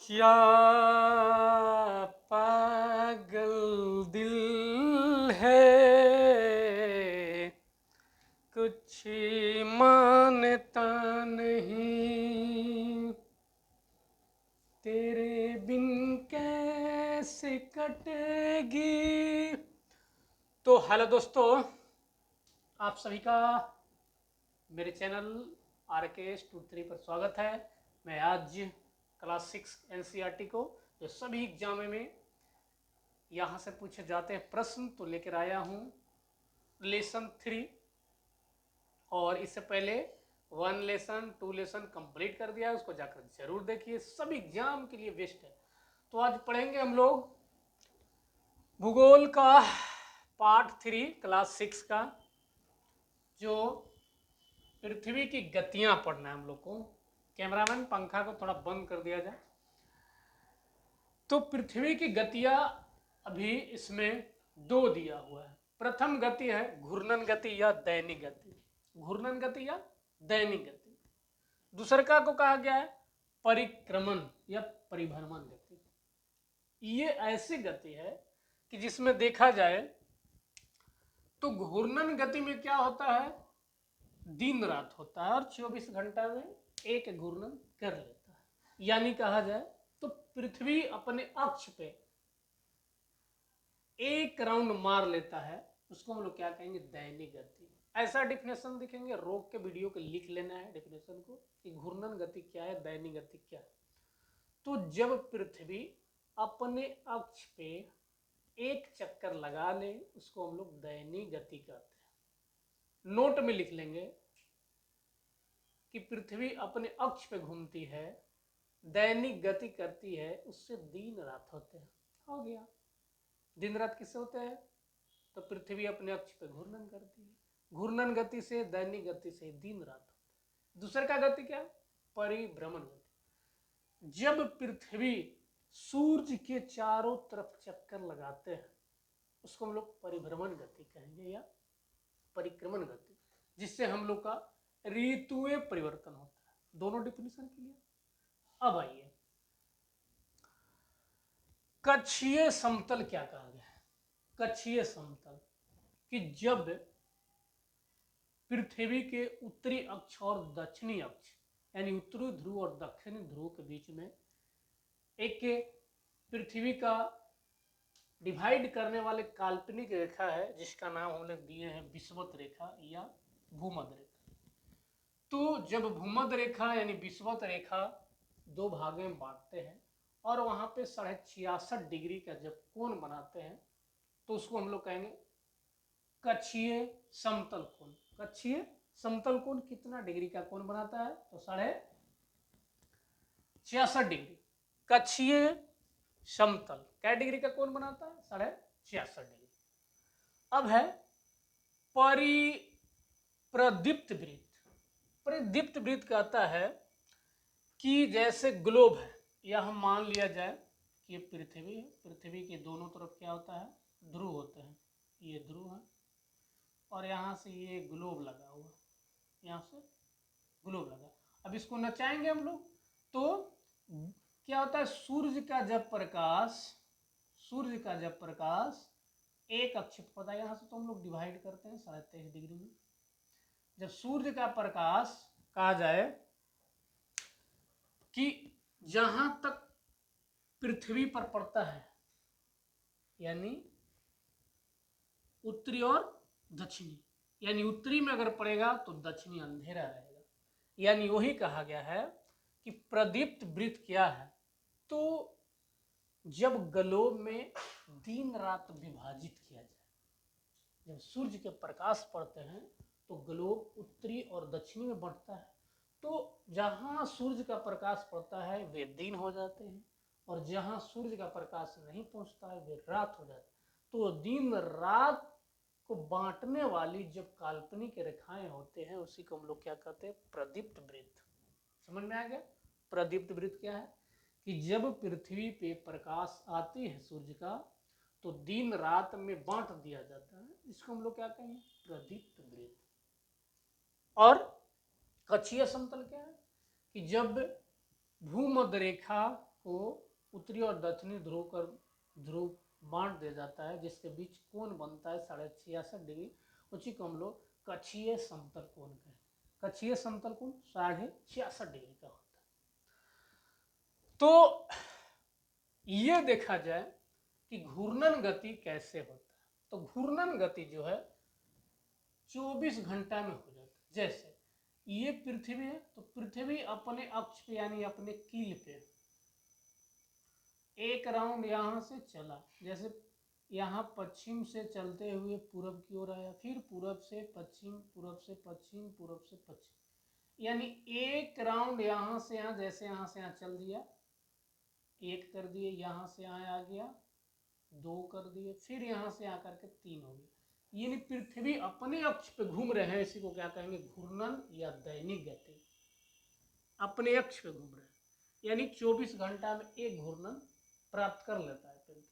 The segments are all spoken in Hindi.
या पागल दिल है, कुछ मानता नहीं, तेरे बिन कैसे कटेगी। तो हेलो दोस्तों, आप सभी का मेरे चैनल RK23 पर स्वागत है। मैं आज क्लास 6 NCERT को जो सभी एग्जाम में यहाँ से पूछे जाते हैं प्रश्न तो लेकर आया हूँ लेसन 3। और इससे पहले 1 लेसन 2 लेसन कंप्लीट कर दिया है, उसको जाकर जरूर देखिए, सभी एग्जाम के लिए बेस्ट है। तो आज पढ़ेंगे हम लोग भूगोल का पार्ट 3 क्लास 6 का, जो पृथ्वी की गतियां पढ़ना है हम लोग को। कैमरामैन पंखा को थोड़ा बंद कर दिया जाए। तो पृथ्वी की गतियां अभी इसमें दो दिया हुआ है। प्रथम गति है घूर्णन गति या दैनिक गति, घूर्णन गति या दैनिक गति। दूसरा को कहा गया है परिक्रमण या परिभ्रमण गति। ये ऐसी गति है कि जिसमें देखा जाए तो घूर्णन गति में क्या होता है, दिन रात होता है और 24 घंटा में एक घूर्णन कर लेता है। यानी कहा जाए तो पृथ्वी अपने अक्ष पे एक राउंड मार लेता है, उसको हम लोग क्या कहेंगे, दैनिक गति। ऐसा डिफिनेशन दिखेंगे, रोक के वीडियो को लिख लेना है डिफिनेशन को कि घूर्णन गति क्या है, दैनिक गति क्या है। तो जब पृथ्वी अपने अक्ष पे एक चक्कर लगा ले, उसको हम लोग दैनिक गति कहते हैं। नोट में लिख लेंगे कि पृथ्वी अपने अक्ष पे घूमती है, दैनिक गति करती है, उससे दिन रात होते हैं। हो गया, दिन रात किससे होते हैं, तो पृथ्वी अपने अक्ष पे घूर्णन करती है, घूर्णन गति से दैनिक गति से दिन रात होते हैं। दूसरे का गति क्या, परिभ्रमण गति। जब पृथ्वी सूर्य के चारों तरफ चक्कर लगाते हैं, उसको हम लोग परिभ्रमण गति कहेंगे या परिक्रमण गति, जिससे हम लोग का ऋतुएं परिवर्तन होता है। दोनों डिफिनेशन क्लियर। अब आइए, कक्षीय समतल क्या कहा गया है। कक्षीय समतल कि जब पृथ्वी के उत्तरी अक्ष और दक्षिणी अक्ष यानी उत्तरी ध्रुव और दक्षिणी ध्रुव के बीच में एक पृथ्वी का डिवाइड करने वाले काल्पनिक रेखा है, जिसका नाम हम लोग दिए हैं विषुवत रेखा या भूमध्य रेखा। तो जब भूमध्य रेखा यानी विषुवत रेखा दो भागों में बांटते हैं और वहां पे 66.5 डिग्री का जब कोण बनाते हैं, तो उसको हम लोग कहेंगे कक्षीय समतल कोण। कक्षीय समतल कोण कितना डिग्री का कोण बनाता है, तो 66.5 डिग्री। कक्षीय समतल क्या डिग्री का कोण बनाता है, 66.5 डिग्री। अब है प्रदीप्त वृत्त। प्रदीप्त वृत्त कहता है कि जैसे ग्लोब है, या हम मान लिया जाए कि ये पृथ्वी है, पृथ्वी के दोनों तरफ क्या होता है, ध्रुव होते हैं। ये ध्रुव है और यहाँ से ये ग्लोब लगा हुआ, यहाँ से ग्लोब लगा। अब इसको नचाएंगे हम लोग तो क्या होता है, सूर्य का जब प्रकाश एक अक्ष पर होता है, यहाँ से तो हम लोग डिवाइड करते हैं 23.5 डिग्री में। जब सूर्य का प्रकाश कहा जाए कि जहां तक पृथ्वी पर पड़ता है, यानी उत्तरी और दक्षिणी, यानी उत्तरी में अगर पड़ेगा तो दक्षिणी अंधेरा रहेगा। यानी वही कहा गया है कि प्रदीप्त वृत्त क्या है, तो जब ग्लोब में दिन रात विभाजित किया जाए, जब सूर्य के प्रकाश पड़ते हैं तो ग्लोब उत्तरी और दक्षिणी में बढ़ता है। तो जहां सूर्य का प्रकाश पड़ता है वे दिन हो जाते हैं, और जहां सूर्य का प्रकाश नहीं पहुंचता है वे रात हो जाते हैं। तो दिन रात को बांटने वाली जब काल्पनिक रेखाएं होते हैं, उसी को हम लोग क्या कहते हैं, प्रदीप्त वृत्त। समझ में आ गया, प्रदीप्त वृत्त क्या है कि जब पृथ्वी पे प्रकाश आती है सूर्य का, तो दिन रात में बांट दिया जाता है, इसको हम लोग क्या कहेंगे, प्रदीप्त वृत्त। और कक्षीय समतल क्या है कि जब भूमध्य रेखा को उत्तरी और दक्षिणी ध्रुव बांट दे जाता है, जिसके बीच कोण बनता है 66.5 डिग्री। उसी को हम लोग कक्षीय समतल कोण कहते हैं। कक्षीय समतल कोण 66.5 डिग्री का होता है। तो ये देखा जाए कि घूर्णन गति कैसे होता है, तो घूर्णन गति जो है 24 घंटा में हो जाता है। जैसे ये पृथ्वी है, तो पृथ्वी अपने अक्ष पे यानी अपने कील पे एक राउंड यहाँ से चला, जैसे यहाँ पश्चिम से चलते हुए पूरब की ओर आया, फिर पूरब से पश्चिम, पूरब से पश्चिम, पूरब से पश्चिम, यानी एक राउंड यहाँ से यहाँ, जैसे यहाँ से यहाँ चल दिया, एक कर दिए, यहाँ से यहाँ आ गया, दो कर दिए, फिर यहाँ से आकर के 3 हो गया। यानी पृथ्वी अपने अक्ष पे घूम रहे हैं, इसी को क्या कहेंगे, घूर्णन या दैनिक गति। अपने अक्ष पे घूम रहे हैं, यानी 24 घंटा में एक घूर्णन प्राप्त कर लेता है पृथ्वी।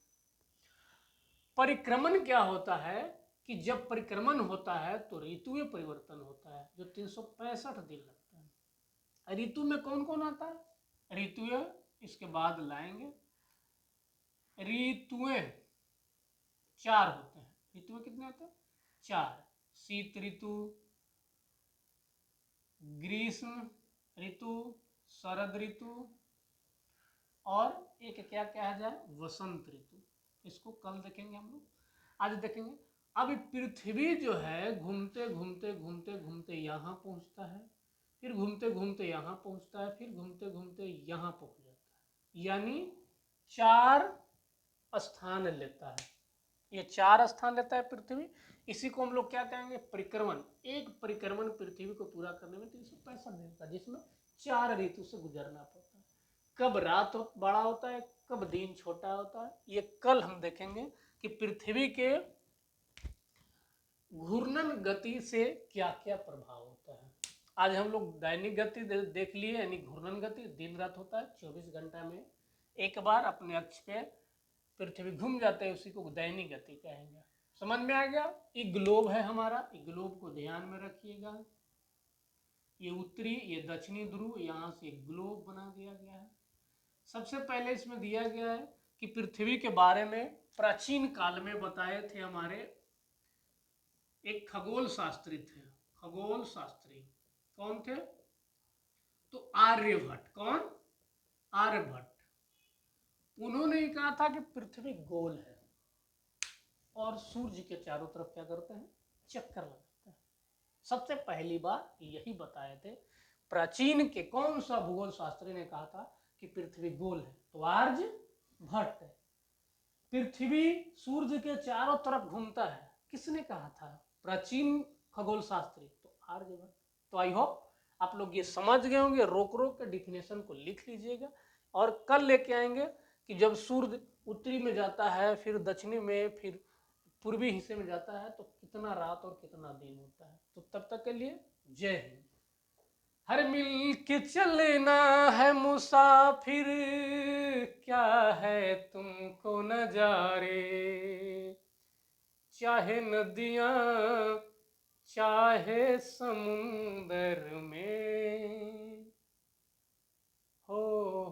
परिक्रमण क्या होता है कि जब परिक्रमण होता है तो ऋतुएं परिवर्तन होता है, जो 365 दिन लगता है। ऋतु में कौन कौन आता है, ऋतुएं इसके बाद लाएंगे। ऋतुएं 4 होते हैं। ऋतुएं कितने होते हैं, 4। शीत ऋतु, ग्रीष्म ऋतु, शरद ऋतु और एक क्या कहा जाए, वसंत ऋतु। इसको कल देखेंगे हम लोग, आज देखेंगे। अब पृथ्वी जो है घूमते घूमते घूमते घूमते यहाँ पहुँचता है, फिर घूमते घूमते यहाँ पहुँचता है, फिर घूमते घूमते यहाँ पहुँच जाता है, यानी 4 स्थान लेता है। ये 4 स्थान लेता है पृथ्वी। इसी को हम लोग क्या कहेंगे, परिक्रमण। एक परिक्रमण पृथ्वी को पूरा करने में 365 दिन का, जिसमें 4 ऋतु से गुजरना पड़ता है। कब रात बड़ा होता है, कब दिन छोटा होता है, ये कल हम देखेंगे कि पृथ्वी के घूर्णन गति से क्या क्या प्रभाव होता है। आज हम लोग दैनिक गति देख लिए, यानी घूर्णन गति दिन रात होता है, 24 घंटा में एक बार अपने अक्ष पे पृथ्वी घूम जाते हैं, उसी को दैनिक गति कहेंगे। समझ में आ गया। ये ग्लोब है हमारा, ये ग्लोब को ध्यान में रखिएगा। ये उत्तरी, ये दक्षिणी ध्रुव, यहाँ से ग्लोब बना दिया गया है। सबसे पहले इसमें दिया गया है कि पृथ्वी के बारे में प्राचीन काल में बताए थे हमारे एक खगोल शास्त्री थे। खगोल शास्त्री कौन थे, तो आर्यभट्ट। कौन, आर्यभट्ट। उन्होंने कहा था कि पृथ्वी गोल है और सूर्य के चारों तरफ क्या करते हैं, चक्कर लगाते हैं। सबसे पहली बार यही बताए थे प्राचीन के कौन सा भूगोल शास्त्री ने कहा था कि पृथ्वी गोल है, तो आर्यभट्ट है। पृथ्वी सूर्य के चारों तरफ घूमता है, किसने कहा था, प्राचीन खगोल शास्त्री, तो आर्यभट्ट। तो आई होप आप लोग ये समझ गए होंगे। रोक रोक के डिफिनेशन को लिख लीजिएगा और कल लेके आएंगे कि जब सूर्य उत्तरी में जाता है, फिर दक्षिणी में, फिर पूर्वी हिस्से में जाता है, तो कितना रात और कितना दिन होता है। तो तब तक के लिए जय हिंद। हर मिल के चलना है मुसाफिर, क्या है तुमको नजारे, चाहे नदियां चाहे समुंदर में, हो